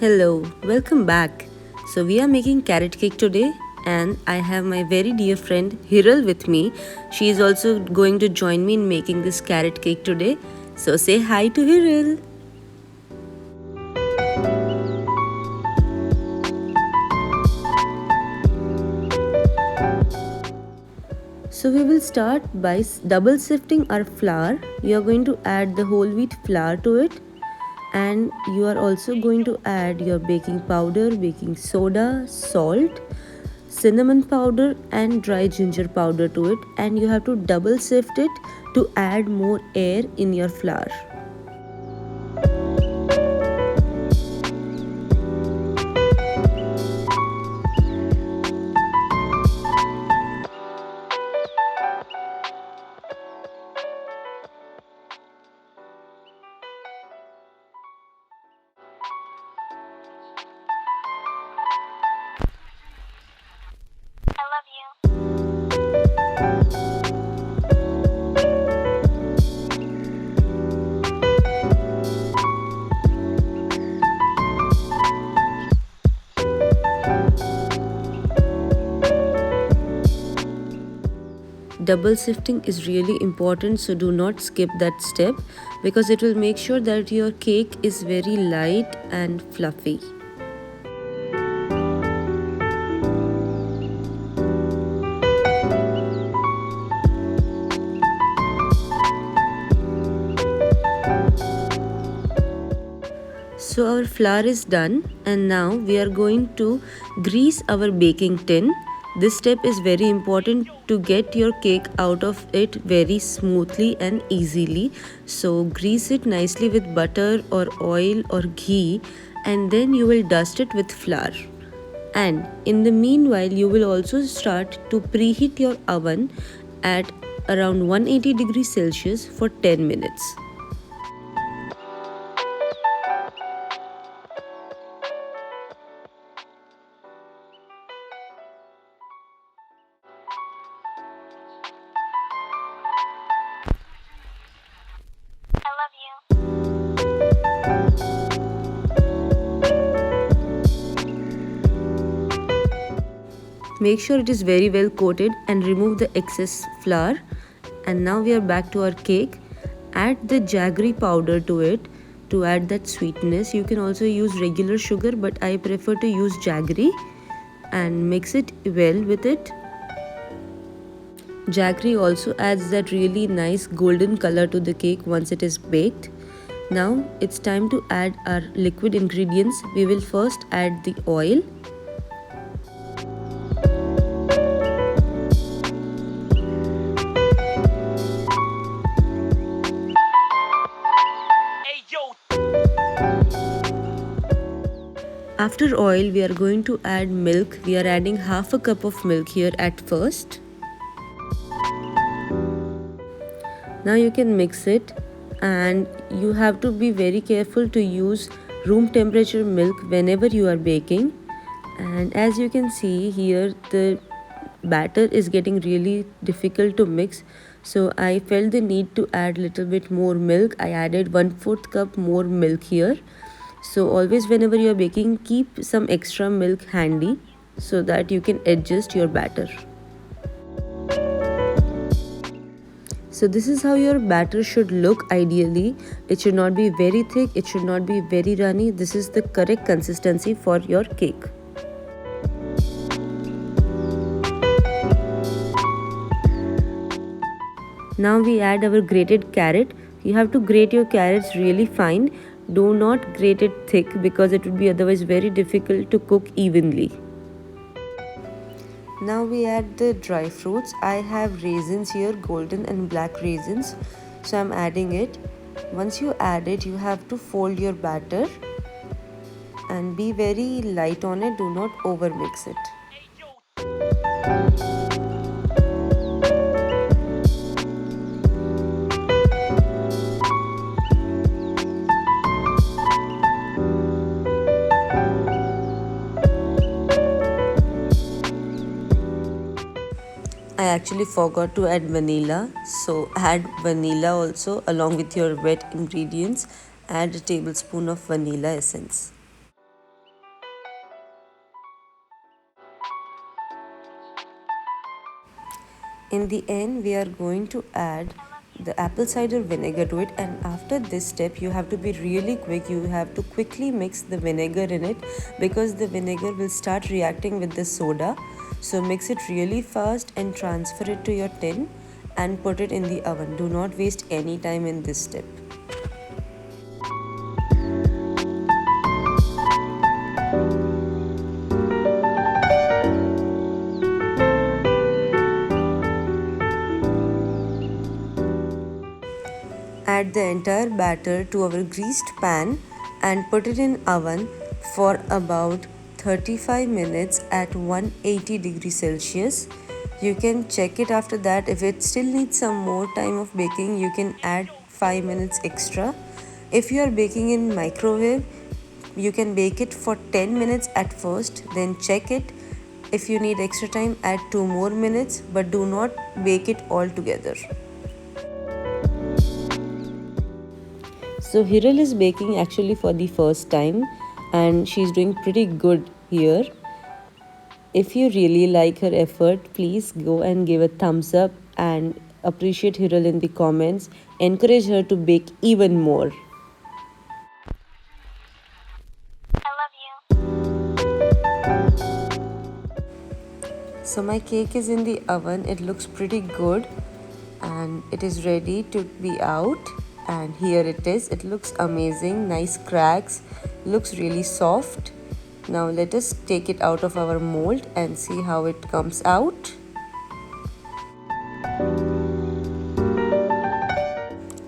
Hello, welcome back. So, we are making carrot cake today, and I have my very dear friend Hiral with me. She is also going to join me in making this carrot cake today. So, say hi to Hiral. So, we will start by double sifting our flour. You are going to add the whole wheat flour to it, and you are also going to add your baking powder, baking soda, salt, cinnamon powder and dry ginger powder to it, and you have to double sift it to add more air in your flour. Double sifting is really important, so do not skip that step because it will make sure that your cake is very light and fluffy. So our flour is done, and now we are going to grease our baking tin. This step is very important to get your cake out of it very smoothly and easily. So grease it nicely with butter or oil or ghee, and then you will dust it with flour. And in the meanwhile, you will also start to preheat your oven at around 180 degrees Celsius for 10 minutes. Make sure it is very well coated and remove the excess flour. And now we are back to our cake. Add the jaggery powder to it to add that sweetness. You can also use regular sugar, but I prefer to use jaggery, and mix it well with it. Jaggery also adds that really nice golden color to the cake once it is baked. Now it's time to add our liquid ingredients. We will first add the oil. After oil, we are going to add milk. We are adding half a cup of milk here at first. Now you can mix it, and you have to be very careful to use room temperature milk whenever you are baking. And as you can see here, the batter is getting really difficult to mix, so I felt the need to add little bit more milk. I added 1/4 cup more milk here. So always whenever you are baking, keep some extra milk handy so that you can adjust your batter. So this is how your batter should look ideally. It should not be very thick, it should not be very runny. This is the correct consistency for your cake. Now we add our grated carrot. You have to grate your carrots really fine. Do not grate it thick because it would be otherwise very difficult to cook evenly. Now we add the dry fruits. I have raisins here, golden and black raisins. So I'm adding it. Once you add it, you have to fold your batter and be very light on it. Do not over mix it. I actually forgot to add vanilla, so add vanilla also along with your wet ingredients. Add a tablespoon of vanilla essence. In the end, we are going to add the apple cider vinegar to it, and after this step you have to be really quick. You have to quickly mix the vinegar in it because the vinegar will start reacting with the soda. So mix it really fast and transfer it to your tin and put it in the oven. Do not waste any time in this step. Add the entire batter to our greased pan and put it in oven for about 35 minutes at 180 degrees Celsius. You can check it after that. If it still needs some more time of baking, you can add 5 minutes extra. If you are baking in microwave, you can bake it for 10 minutes at first, then check it. If you need extra time, add 2 more minutes, but do not bake it all together. So Hiral is baking actually for the first time and she's doing pretty good here. If you really like her effort, please go and give a thumbs up and appreciate Hiral in the comments. Encourage her to bake even more. I love you. So my cake is in the oven. It looks pretty good and it is ready to be out. And here it is. It looks amazing. Nice cracks. Looks really soft. Now let us take it out of our mold and see how it comes out.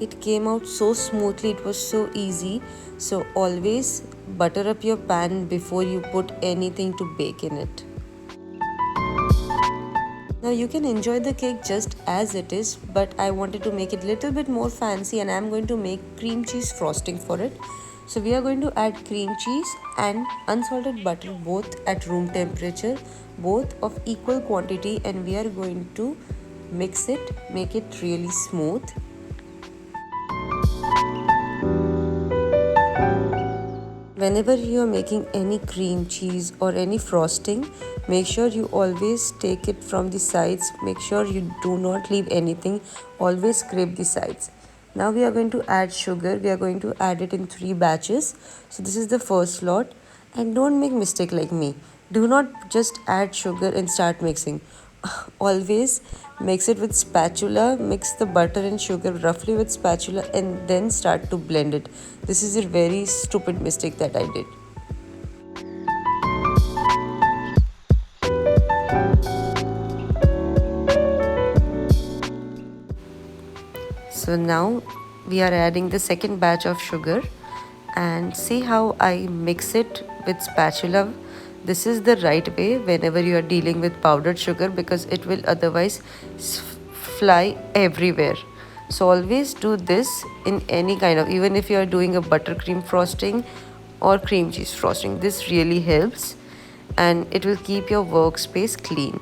It came out so smoothly. It was so easy. So always butter up your pan before you put anything to bake in it. Now you can enjoy the cake just as it is, but I wanted to make it a little bit more fancy and I'm going to make cream cheese frosting for it. So we are going to add cream cheese and unsalted butter both at room temperature, both of equal quantity, and we are going to mix it, make it really smooth. Whenever you are making any cream cheese or any frosting, make sure you always take it from the sides. Make sure you do not leave anything. Always scrape the sides. Now we are going to add sugar. We are going to add it in 3 batches. So this is the first lot. And don't make mistake like me. Do not just add sugar and start mixing. Always mix it with spatula. Mix the butter and sugar roughly with spatula and then start to blend it. This is a very stupid mistake that I did. So now we are adding the second batch of sugar and see how I mix it with spatula. This is the right way whenever you are dealing with powdered sugar because it will otherwise fly everywhere. So always do this in any kind of, even if you are doing a buttercream frosting or cream cheese frosting. This really helps and it will keep your workspace clean.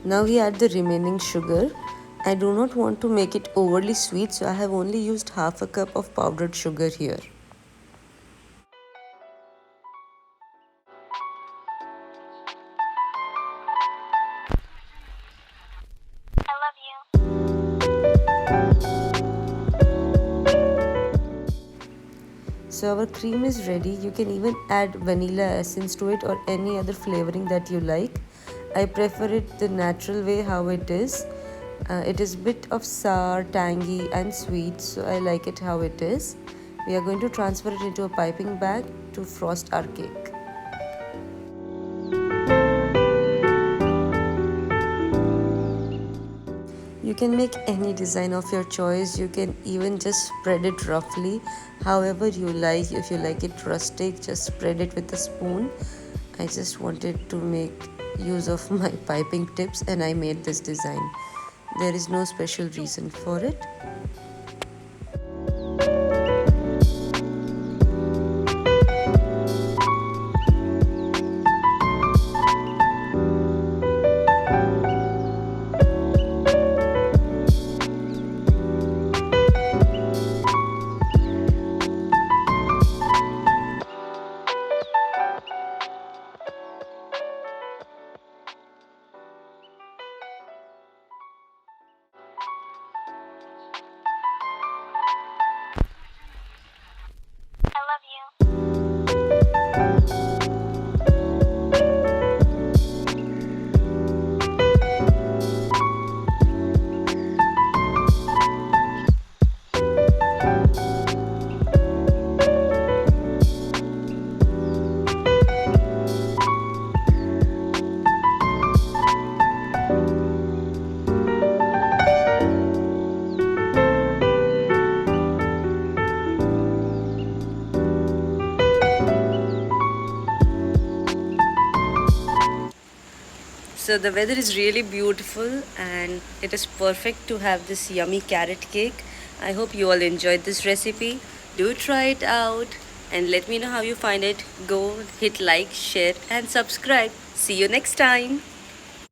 Now we add the remaining sugar. I do not want to make it overly sweet, so I have only used half a cup of powdered sugar here. I love you. So our cream is ready. You can even add vanilla essence to it or any other flavoring that you like. I prefer it the natural way how it is. It is a bit of sour, tangy and sweet, so I like it how it is. We are going to transfer it into a piping bag to frost our cake. You can make any design of your choice. You can even just spread it roughly, however you like. If you like it rustic, just spread it with a spoon. I just wanted to make use of my piping tips and I made this design. There is no special reason for it. So the weather is really beautiful and it is perfect to have this yummy carrot cake. I hope you all enjoyed this recipe. Do try it out and let me know how you find it. Go hit like, share and subscribe. See you next time.